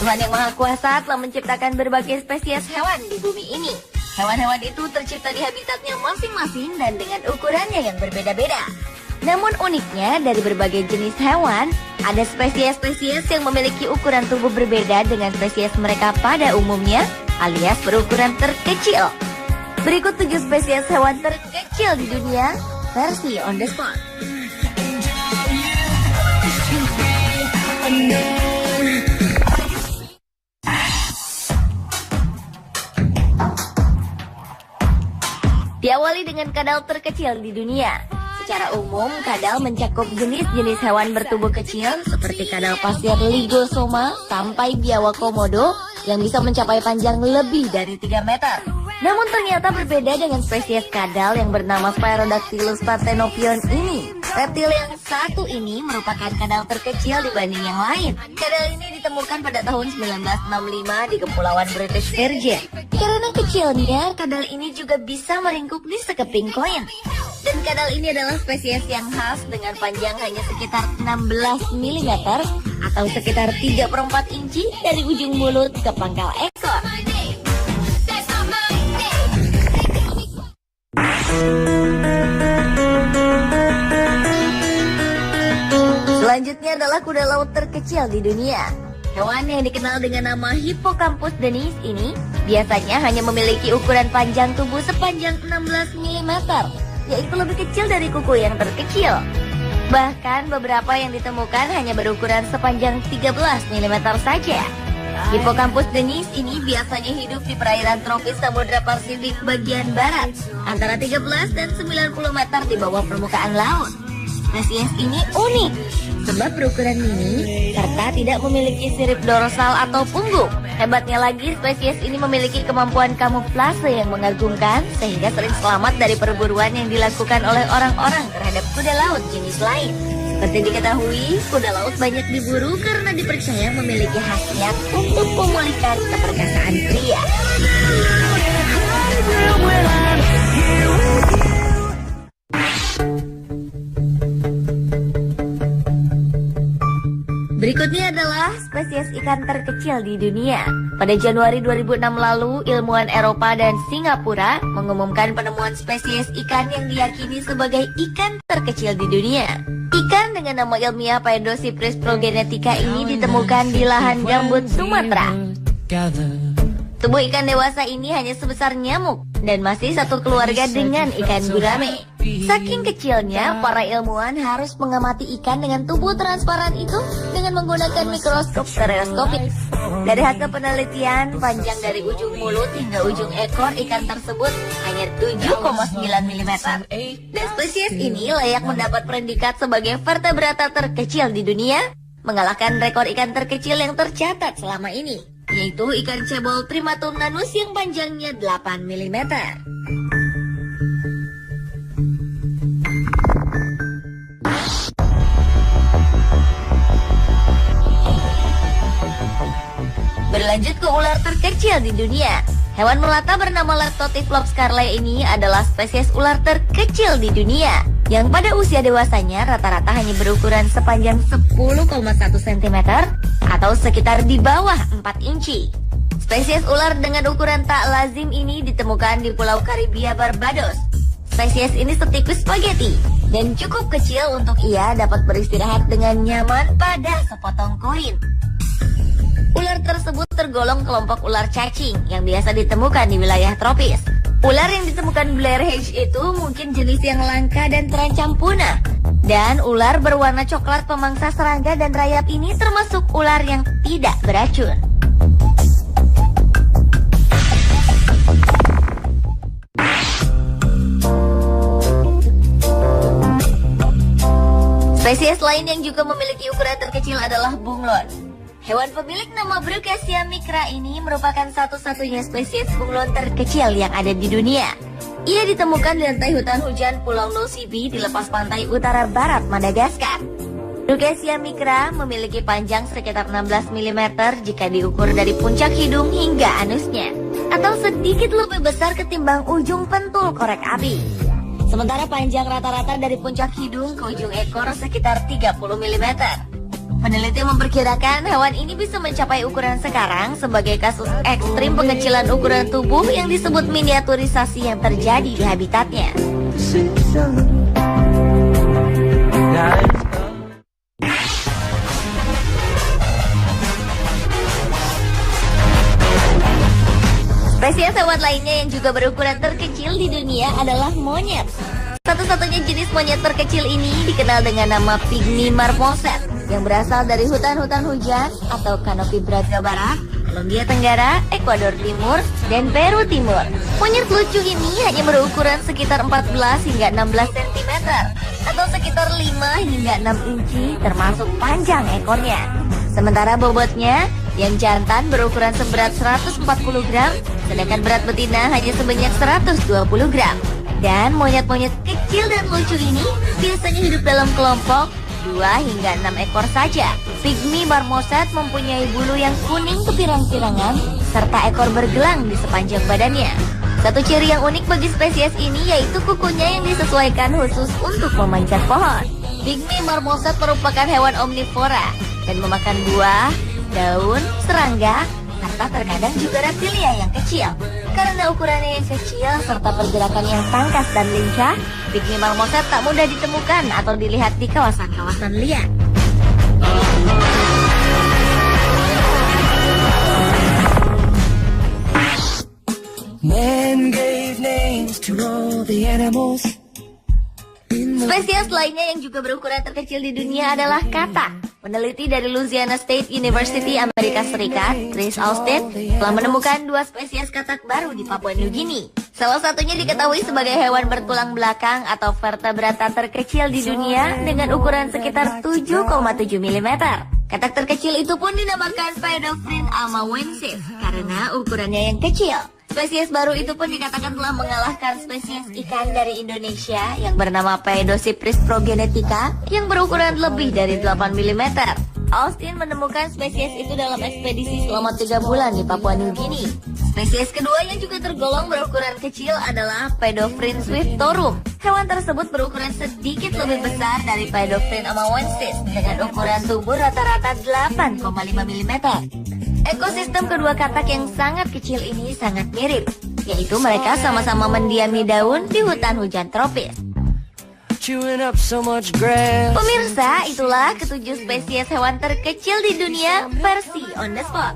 Tuhan Yang Maha Kuasa telah menciptakan berbagai spesies hewan di bumi ini. Hewan-hewan itu tercipta di habitatnya masing-masing dan dengan ukurannya yang berbeda-beda. Namun uniknya dari berbagai jenis hewan, ada spesies-spesies yang memiliki ukuran tubuh berbeda dengan spesies mereka pada umumnya, alias berukuran terkecil. Berikut 7 spesies hewan terkecil di dunia, versi on the spot. Diawali dengan kadal terkecil di dunia. Secara umum, kadal mencakup jenis-jenis hewan bertubuh kecil seperti kadal pasir Ligosoma sampai biawak komodo yang bisa mencapai panjang lebih dari 3 meter. Namun ternyata berbeda dengan spesies kadal yang bernama Sphaerodactylus parthenopion ini. Reptil yang satu ini merupakan kadal terkecil dibanding yang lain. Kadal ini ditemukan pada tahun 1965 di Kepulauan British Virgin. Karena kecilnya, kadal ini juga bisa meringkuk di sekeping koin. Dan kadal ini adalah spesies yang khas dengan panjang hanya sekitar 16 mm atau sekitar 3/4 inci dari ujung mulut ke pangkal ekor. Selanjutnya adalah kuda laut terkecil di dunia. Hewan yang dikenal dengan nama Hippocampus denis ini biasanya hanya memiliki ukuran panjang tubuh sepanjang 16 mm, yaitu lebih kecil dari kuku yang terkecil. Bahkan beberapa yang ditemukan hanya berukuran sepanjang 13 mm saja. Hippocampus denis ini biasanya hidup di perairan tropis Samudra Pasifik bagian barat, antara 13 dan 90 meter di bawah permukaan laut. Spesies ini unik sebab berukuran mini serta tidak memiliki sirip dorsal atau punggung. Hebatnya lagi, spesies ini memiliki kemampuan kamuflase yang mengagumkan sehingga sering selamat dari perburuan yang dilakukan oleh orang-orang terhadap kuda laut jenis lain. Seperti diketahui, kuda laut banyak diburu karena dipercaya memiliki khasiat untuk memulihkan keperkasaan pria. Berikutnya adalah spesies ikan terkecil di dunia. Pada Januari 2006 lalu, ilmuwan Eropa dan Singapura mengumumkan penemuan spesies ikan yang diyakini sebagai ikan terkecil di dunia. Ikan dengan nama ilmiah Paedocypris progenetica ini ditemukan di lahan gambut Sumatera. Tubuh ikan dewasa ini hanya sebesar nyamuk dan masih satu keluarga dengan ikan gurame. Saking kecilnya, para ilmuwan harus mengamati ikan dengan tubuh transparan itu dengan menggunakan mikroskop stereoskopik. Dari hasil penelitian, panjang dari ujung mulut hingga ujung ekor ikan tersebut hanya 7,9 mm. Dan spesies ini layak mendapat predikat sebagai vertebrata terkecil di dunia, mengalahkan rekor ikan terkecil yang tercatat selama ini, yaitu ikan cebol Primatumnanus yang panjangnya 8 mm. Berlanjut ke ular terkecil di dunia. Hewan melata bernama Leptotyphlops carle ini adalah spesies ular terkecil di dunia, yang pada usia dewasanya rata-rata hanya berukuran sepanjang 10,1 cm atau sekitar di bawah 4 inci. Spesies ular dengan ukuran tak lazim ini ditemukan di Pulau Karibia, Barbados. Spesies ini setipis spaghetti dan cukup kecil untuk ia dapat beristirahat dengan nyaman pada sepotong koin. Ular tersebut tergolong kelompok ular cacing yang biasa ditemukan di wilayah tropis. Ular yang ditemukan Blair Hedge itu mungkin jenis yang langka dan terancam punah. Dan ular berwarna coklat pemangsa serangga dan rayap ini termasuk ular yang tidak beracun. Spesies lain yang juga memiliki ukuran terkecil adalah bunglon. Hewan pemilik nama Brookesia micra ini merupakan satu-satunya spesies bunglon terkecil yang ada di dunia. Ia ditemukan di lantai hutan hujan Pulau Nossi Be di lepas pantai utara barat Madagaskar. Brookesia micra memiliki panjang sekitar 16 mm jika diukur dari puncak hidung hingga anusnya, atau sedikit lebih besar ketimbang ujung pentul korek api. Sementara panjang rata-rata dari puncak hidung ke ujung ekor sekitar 30 mm. Peneliti memperkirakan hewan ini bisa mencapai ukuran sekarang sebagai kasus ekstrim pengecilan ukuran tubuh yang disebut miniaturisasi yang terjadi di habitatnya. Spesies hewan lainnya yang juga berukuran terkecil di dunia adalah monyet. Satu-satunya jenis monyet terkecil ini dikenal dengan nama Pygmy marmoset yang berasal dari hutan-hutan hujan atau kanopi Brazil Barat, Kolombia Tenggara, Ekuador Timur, dan Peru Timur. Monyet lucu ini hanya berukuran sekitar 14 hingga 16 cm atau sekitar 5 hingga 6 inci termasuk panjang ekornya. Sementara bobotnya yang jantan berukuran seberat 140 gram, sedangkan berat betina hanya sebanyak 120 gram. Dan monyet-monyet kecil dan lucu ini biasanya hidup dalam kelompok 2 hingga 6 ekor saja. Pygmy marmoset mempunyai bulu yang kuning kepirang-pirangan serta ekor bergelang di sepanjang badannya. Satu ciri yang unik bagi spesies ini yaitu kukunya yang disesuaikan khusus untuk memanjat pohon. Pygmy marmoset merupakan hewan omnivora dan memakan buah, daun, serangga, serta terkadang juga reptilia yang kecil. Karena ukurannya yang kecil serta pergerakan yang tangkas dan lincah, Pygmy marmoset tak mudah ditemukan atau dilihat di kawasan-kawasan liar. Man gave names to all the animals. Spesies lainnya yang juga berukuran terkecil di dunia adalah katak. Peneliti dari Louisiana State University Amerika Serikat, Chris Austin, telah menemukan 2 spesies katak baru di Papua New Guinea. Salah satunya diketahui sebagai hewan bertulang belakang atau vertebrata terkecil di dunia dengan ukuran sekitar 7,7 mm. Katak terkecil itu pun dinamakan Paedophryne amawensis karena ukurannya yang kecil. Spesies baru itu pun dikatakan telah mengalahkan spesies ikan dari Indonesia yang bernama Paedocypris progenetica yang berukuran lebih dari 8 mm. Austin menemukan spesies itu dalam ekspedisi selama 3 bulan di Papua New Guinea. Spesies kedua yang juga tergolong berukuran kecil adalah Paedophryne swiftorum. Hewan tersebut berukuran sedikit lebih besar dari Paedophryne amawensis dengan ukuran tubuh rata-rata 8,5 mm. Ekosistem kedua katak yang sangat kecil ini sangat mirip, yaitu mereka sama-sama mendiami daun di hutan hujan tropis. Pemirsa, itulah ke-7 spesies hewan terkecil di dunia versi on the spot.